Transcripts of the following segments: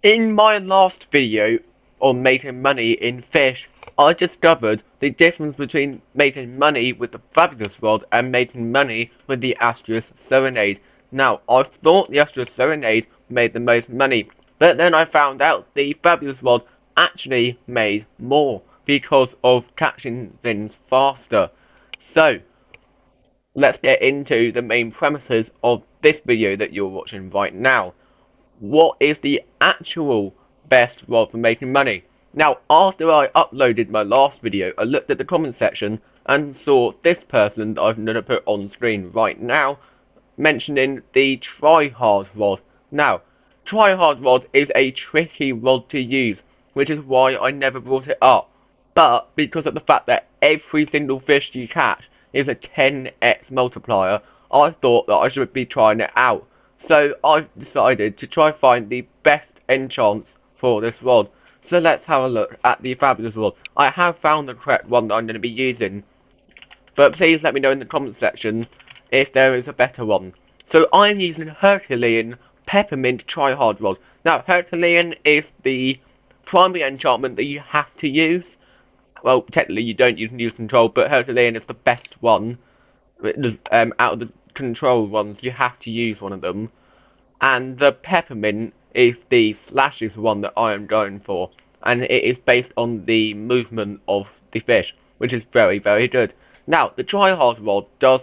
In my last video on making money in Fish, I discovered the difference between making money with the Fabulous Rod and making money with the Asterisk Serenade. Now, I thought the Asterisk Serenade made the most money, but then I found out the Fabulous Rod actually made more because of catching things faster. So, let's get into the main premises of this video that you're watching right now. What is the actual best rod for making money? Now, after I uploaded my last video, I looked at the comment section and saw this person that I'm going to put on screen right now mentioning the Tryhard rod. Now, Tryhard rod is a tricky rod to use, which is why I never brought it up. But because of the fact that every single fish you catch is a 10x multiplier, I thought that I should be trying it out. So I've decided to try find the best enchants for this rod. So let's have a look at the Fabulous rod. I have found the correct one that I'm going to be using, but please let me know in the comment section if there is a better one. So I'm using Herculean Peppermint Tryhard Rod. Now, Herculean is the primary enchantment that you have to use. Well, technically you don't use News Control, but Herculean is the best one. Out of the control ones, you have to use one of them. And the Peppermint is the Slashes one that I am going for. And it is based on the movement of the fish, which is very, very good. Now, the Tryhard rod does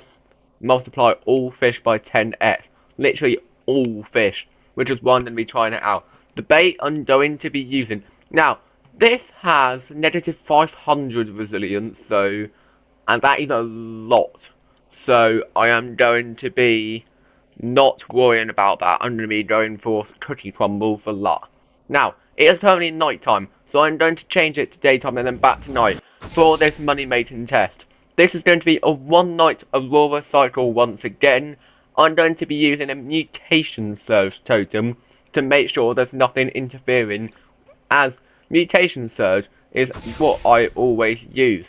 multiply all fish by 10x. Literally all fish, which is why I'm going to be trying it out. The bait I'm going to be using. Now, this has negative 500 resilience, so, and that is a lot. So, I am going to be not worrying about that. I'm going to be going for Cookie Crumble for luck. Now, it is currently night time, so I'm going to change it to daytime and then back to night for this money making test. This is going to be a one night Aurora cycle once again. I'm going to be using a mutation surge totem to make sure there's nothing interfering, as mutation surge is what I always use.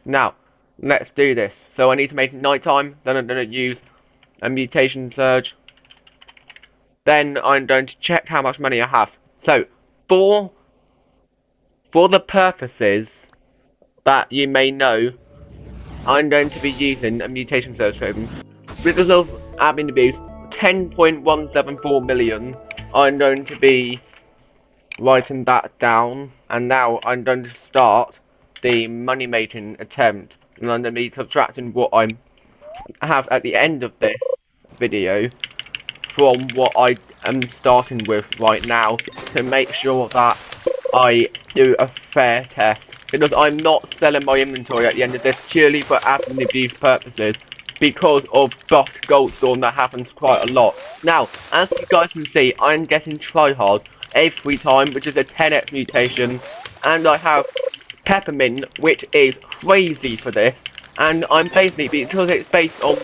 Now, let's do this. So I need to make it nighttime, then I'm going to use a mutation surge. Then I'm going to check how much money I have. So, for the purposes that you may know, I'm going to be using a mutation surge token. Because of admin abuse, 10.174 million, I'm going to be writing that down. And now I'm going to start the money making attempt. And I'm going to be subtracting what I have at the end of this video from what I am starting with right now to make sure that I do a fair test, because I'm not selling my inventory at the end of this purely for admin abuse purposes because of buffed Goldstorm that happens quite a lot. Now, as you guys can see, I'm getting Tryhard every time, which is a 10x mutation, and I have Peppermint, which is crazy for this, and I'm basically, because it's based on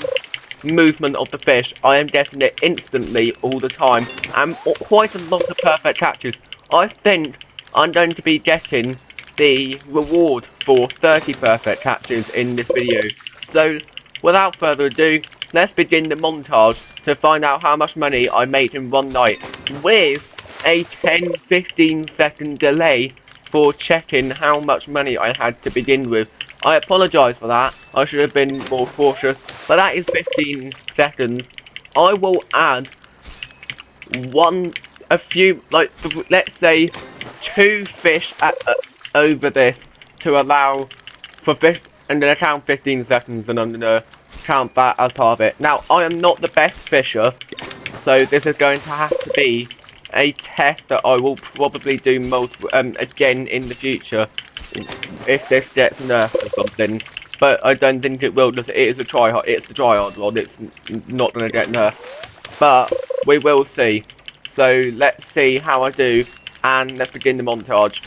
movement of the fish, I am getting it instantly all the time, and quite a lot of perfect catches. I think I'm going to be getting the reward for 30 perfect catches in this video. So, without further ado, let's begin the montage to find out how much money I made in one night, with a 10-15 second delay for checking how much money I had to begin with. I apologise for that, I should have been more cautious, but that is 15 seconds. I will add let's say 2 fish over this to allow for fish, and then I count 15 seconds and I'm going to count that as part of it. Now, I am not the best fisher, so this is going to have to be a test that I will probably do again in the future if this gets nerfed or something. But I don't think it will, because it is a tryhard. It's the tryhard rod. It's not going to get nerfed. But we will see. So let's see how I do, and let's begin the montage.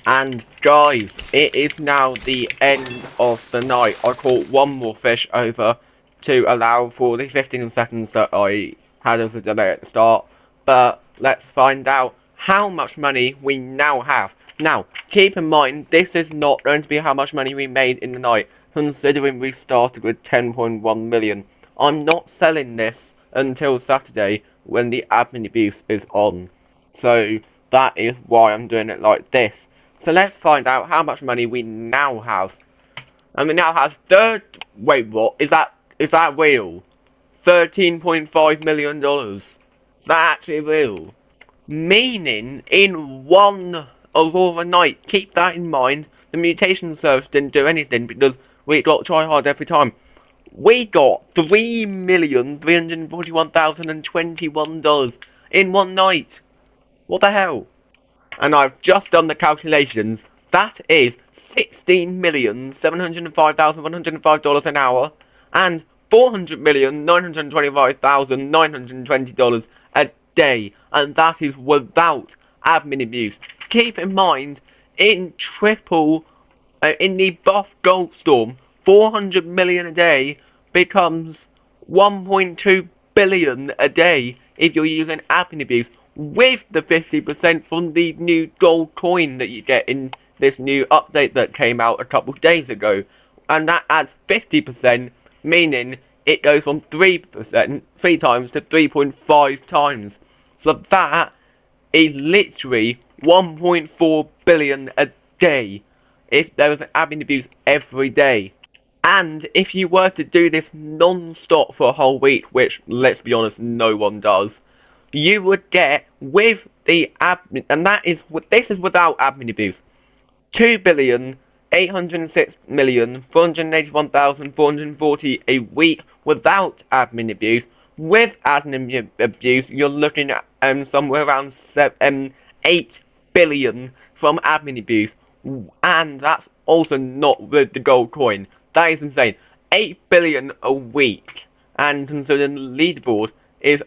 And guys, it is now the end of the night. I caught one more fish over to allow for the 15 seconds that I had as a delay at the start. But let's find out how much money we now have. Now, keep in mind, this is not going to be how much money we made in the night, considering we started with 10.1 million. I'm not selling this until Saturday when the admin abuse is on. So that is why I'm doing it like this. So let's find out how much money we now have. And we now have wait, what? Is that real? $13.5 million. That actually real. Meaning, in one Aurora night, keep that in mind, the mutation service didn't do anything because we got Tryhard every time. We got $3,341,021 in one night. What the hell? And I've just done the calculations. That is $16,705,105 an hour and $400,925,920 a day, and that is without admin abuse. Keep in mind, in the buff gold storm, 400 million a day becomes 1.2 billion a day if you're using admin abuse, with the 50% from the new gold coin that you get in this new update that came out a couple of days ago. And that adds 50%, meaning it goes from 3 times to 3.5 times. So that is literally 1.4 billion a day if there was an admin abuse every day. And if you were to do this non-stop for a whole week, which, let's be honest, no one does, you would get, with the admin, and this is without admin abuse, 2,806,481,440 a week without admin abuse. With admin abuse, you're looking at somewhere around 8 billion from admin abuse, and that's also not with the gold coin. That is insane. 8 billion a week, and considering the leaderboard is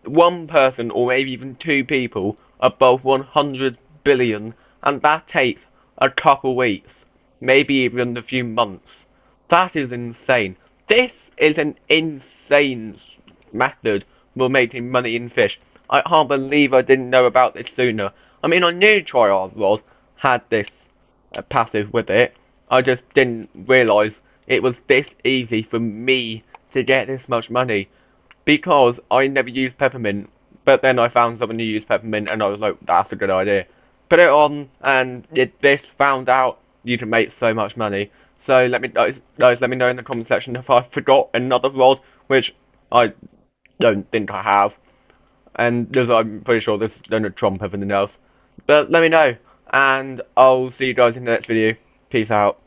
one person or maybe even two people above 100 billion, and that takes a couple weeks, maybe even a few months. That is insane. This is an insane method for making money in fish. I can't believe I didn't know about this sooner. I mean, I knew Tryhard had this passive with it. I just didn't realise it was this easy for me to get this much money, because I never used peppermint, but then I found someone who used peppermint and I was like, that's a good idea. Put it on, and this found out you can make so much money. So guys, let me know in the comment section if I forgot another rod, which I don't think I have. And I'm pretty sure this is going to trump everything else. But let me know, and I'll see you guys in the next video. Peace out.